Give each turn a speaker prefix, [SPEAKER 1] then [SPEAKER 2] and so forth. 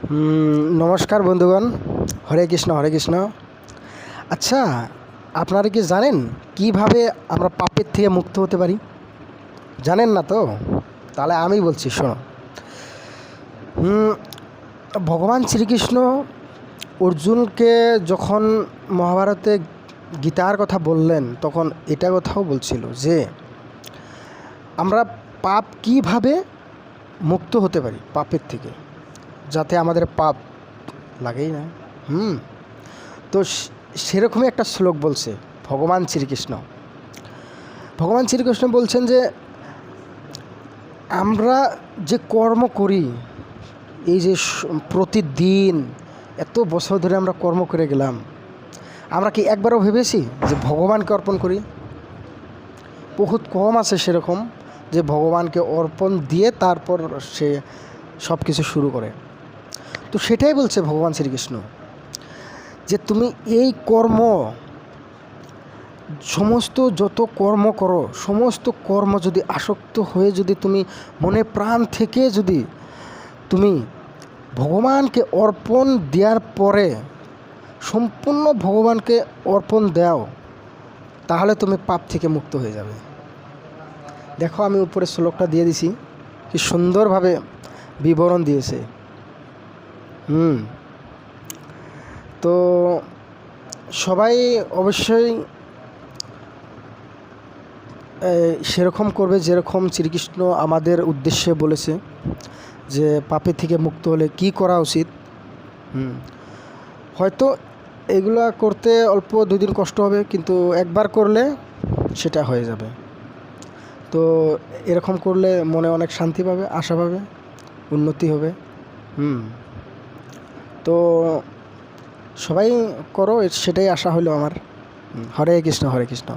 [SPEAKER 1] নমস্কার বন্ধুগণ। হরে কৃষ্ণ হরে কৃষ্ণ। আচ্ছা, আপনারা কি জানেন কিভাবে আমরা পাপের থেকে মুক্ত হতে পারি? জানেন না তো? তাহলে আমি বলছি, শোনো। ভগবান শ্রীকৃষ্ণ অর্জুনকে যখন মহাভারতে গীতার কথা বললেন, তখন এটা কথাও বলছিল যে আমরা পাপ কিভাবে মুক্ত হতে পারি পাপের থেকে, যাতে আমাদের পাপ লাগেই না। তো সেরকমই একটা শ্লোক বলছে ভগবান শ্রীকৃষ্ণ। ভগবান শ্রীকৃষ্ণ বলছেন যে আমরা যে কর্ম করি, এই যে প্রতিদিন এত বছর ধরে আমরা কর্ম করে গেলাম, আমরা কি একবারও ভেবেছি যে ভগবানকে অর্পণ করি? বহুত কম আছে সেরকম যে ভগবানকে অর্পণ দিয়ে তারপর সে সব কিছু শুরু করে। তো সেটাই বলছে ভগবান শ্রীকৃষ্ণ যে তুমি এই কর্ম, সমস্ত যত কর্ম করো, সমস্ত কর্ম যদি আসক্ত হয়ে যদি তুমি মনে প্রাণ থেকে যদি তুমি ভগবানকে অর্পণ দেওয়ার পরে সম্পূর্ণ ভগবানকে অর্পণ দাও, তাহলে তুমি পাপ থেকে মুক্ত হয়ে যাবে। দেখো, আমি উপরে শ্লোকটা দিয়ে দিছি, কি সুন্দরভাবে বিবরণ দিয়েছে। তো সবাই অবশ্যই সেরকম করবে যেরকম শ্রীকৃষ্ণ আমাদের উদ্দেশ্যে বলেছে যে পাপের থেকে মুক্ত হলে কি করা উচিত। হয়তো এগুলা করতে অল্প 2 দিন কষ্ট হবে, কিন্তু একবার করলে সেটা হয়ে যাবে। তো এরকম করলে মনে অনেক শান্তি পাবে, আশা পাবে, উন্নতি হবে। তো সবাই করো, সেটাই আশা হলো আমার। হরে কৃষ্ণ হরে কৃষ্ণ।